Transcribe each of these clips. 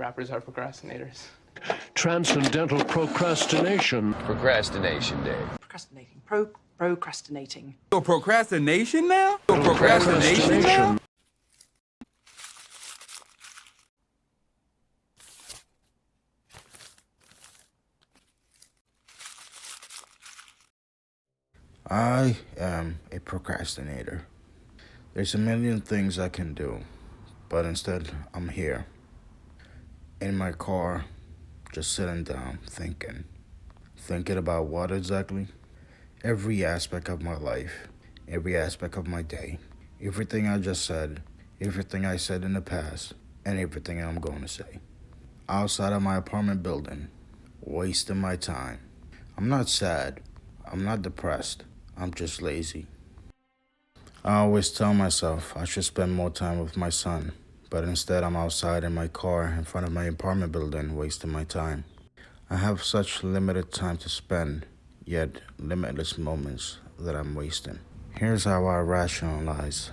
Rappers are procrastinators. Transcendental procrastination. Procrastination Day. Procrastinating. Procrastinating. So procrastination now? So procrastination now? I am a procrastinator. There's a million things I can do, but instead I'm here in my car, just sitting down, thinking. Thinking about what exactly? Every aspect of my life, every aspect of my day, everything I just said, everything I said in the past, and everything I'm going to say. Outside of my apartment building, wasting my time. I'm not sad. I'm not depressed. I'm just lazy. I always tell myself I should spend more time with my son, but instead I'm outside in my car in front of my apartment building wasting my time. I have such limited time to spend, yet limitless moments that I'm wasting. Here's how I rationalize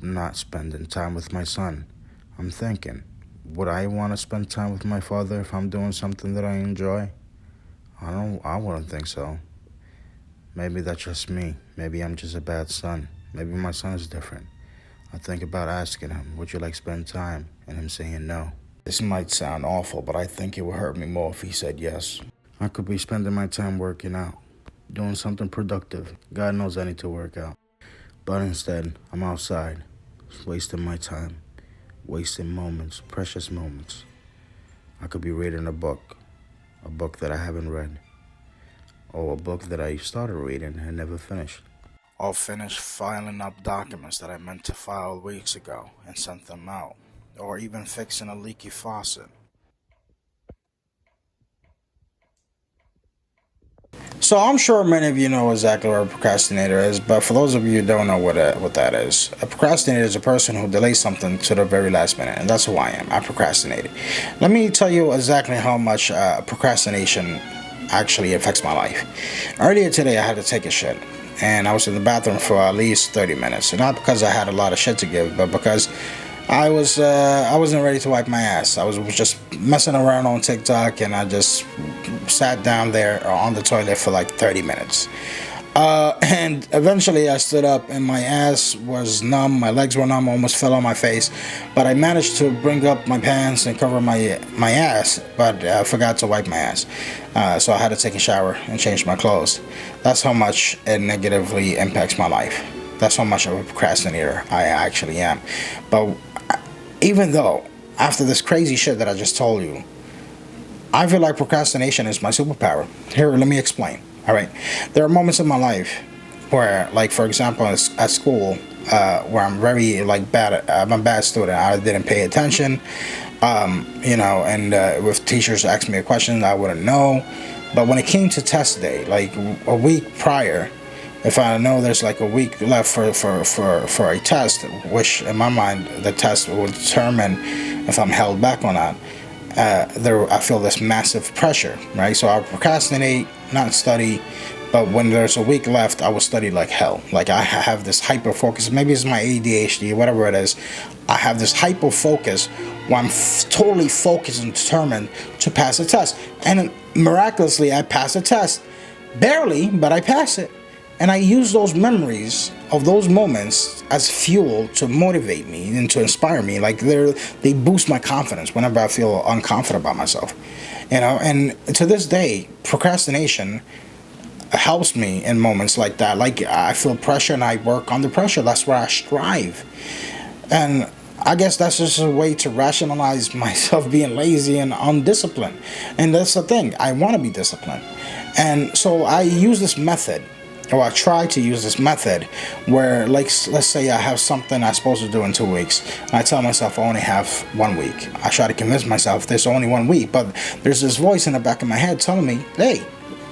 not spending time with my son. I'm thinking, would I want to spend time with my father if I'm doing something that I enjoy? I wouldn't think so. Maybe that's just me. Maybe I'm just a bad son. Maybe my son is different. I think about asking him, would you like to spend time? And him saying no. This might sound awful, but I think it would hurt me more if he said yes. I could be spending my time working out, doing something productive. God knows I need to work out. But instead, I'm outside, wasting my time, wasting moments, precious moments. I could be reading a book that I haven't read, or a book that I started reading and never finished. Or finish filing up documents that I meant to file weeks ago and sent them out. Or even fixing a leaky faucet. So I'm sure many of you know exactly what a procrastinator is, but for those of you who don't know what that is, a procrastinator is a person who delays something to the very last minute, and that's who I am. I procrastinated. Let me tell you exactly how much procrastination actually affects my life. Earlier today, I had to take a shit, and I was in the bathroom for at least 30 minutes. Not because I had a lot of shit to give, but because I wasn't ready to wipe my ass. I was just messing around on TikTok, and I just sat down there on the toilet for like 30 minutes. And eventually I stood up and my ass was numb, my legs were numb, almost fell on my face. But I managed to bring up my pants and cover my ass, but I forgot to wipe my ass. So I had to take a shower and change my clothes. That's how much it negatively impacts my life. That's how much of a procrastinator I actually am. But even though, after this crazy shit that I just told you, I feel like procrastination is my superpower. Here, let me explain. All right, there are moments in my life where, like for example, at school, where I'm very bad. I'm a bad student. I didn't pay attention, and if teachers asked me a question, I wouldn't know. But when it came to test day, like a week prior, if I know there's like a week left for a test, which in my mind the test will determine if I'm held back or not. I feel this massive pressure, right? So I'll procrastinate, not study, but when there's a week left, I will study like hell. Like I have this hyper focus. Maybe it's my ADHD, whatever it is. I have this hyper focus where I'm totally focused and determined to pass the test. And miraculously, I pass the test. Barely, but I pass it. And I use those memories of those moments as fuel to motivate me and to inspire me. Like they boost my confidence whenever I feel unconfident about myself. And to this day, procrastination helps me in moments like that. Like I feel pressure and I work under pressure. That's where I strive. And I guess that's just a way to rationalize myself being lazy and undisciplined. And that's the thing. I want to be disciplined. And so I use this method. Or I try to use this method where, like, let's say I have something I'm supposed to do in 2 weeks, and I tell myself I only have 1 week. I try to convince myself there's only 1 week, but there's this voice in the back of my head telling me, hey,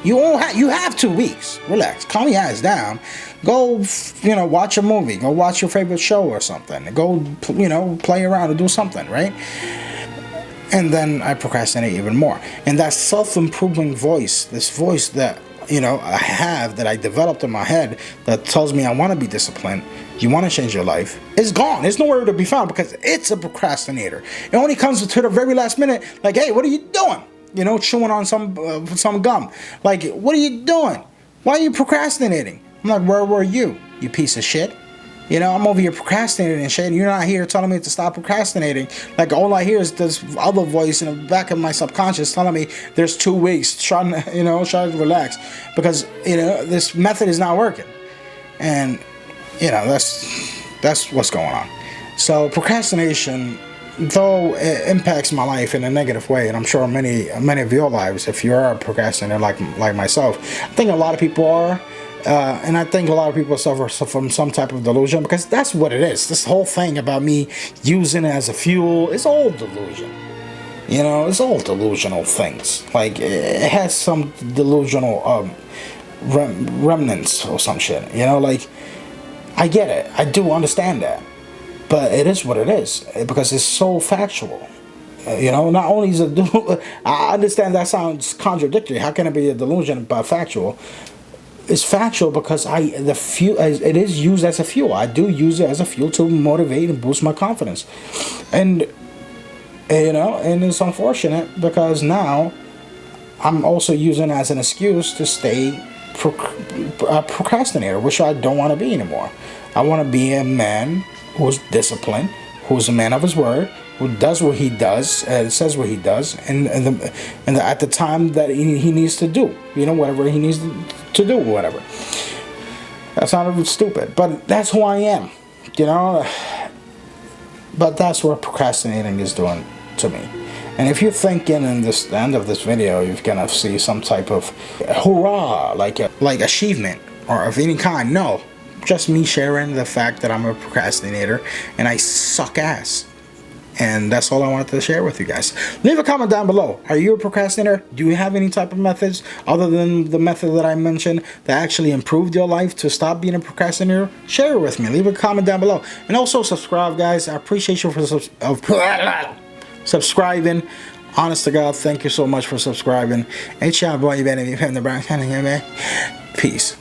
you have 2 weeks. Relax, calm your ass down. Go, watch a movie. Go watch your favorite show or something. Go, play around or do something, right? And then I procrastinate even more. And that self-improving voice, this voice that I have, that I developed in my head, that tells me I want to be disciplined, you want to change your life, it's gone. It's nowhere to be found because it's a procrastinator. It only comes to the very last minute, like, hey, what are you doing? You know, chewing on some gum. Like, what are you doing? Why are you procrastinating? I'm like, where were you, you piece of shit? You know, I'm over here procrastinating and shit, and you're not here telling me to stop procrastinating. Like, all I hear is this other voice in the back of my subconscious telling me there's 2 weeks, trying to relax. Because, this method is not working. And, that's what's going on. So, procrastination, though it impacts my life in a negative way, and I'm sure many of your lives, if you're a procrastinator like myself, I think a lot of people are. And I think a lot of people suffer from some type of delusion, because that's what it is. This whole thing about me using it as a fuel is all delusion. It's all delusional things. Like, it has some delusional remnants or some shit. Like, I get it. I do understand that. But it is what it is, because it's so factual. Not only is it, I understand that sounds contradictory. How can it be a delusion but factual? It's factual because it is used as a fuel. I do use it as a fuel to motivate and boost my confidence, and and it's unfortunate because now I'm also using it as an excuse to stay a procrastinator, which I don't want to be anymore. I want to be a man who's disciplined, who's a man of his word, who does what he does, says what he does, and at the time that he needs to do, whatever he needs to do, whatever. That sounded stupid, but that's who I am, But that's what procrastinating is doing to me. And if you're thinking in the end of this video, you're gonna see some type of hurrah, like achievement or of any kind, no. Just me sharing the fact that I'm a procrastinator and I suck ass. And that's all I wanted to share with you guys. Leave a comment down below. Are you a procrastinator? Do you have any type of methods other than the method that I mentioned that actually improved your life to stop being a procrastinator? Share it with me. Leave a comment down below. And also subscribe, guys. I appreciate you for subscribing. Honest to God, thank you so much for subscribing. Peace.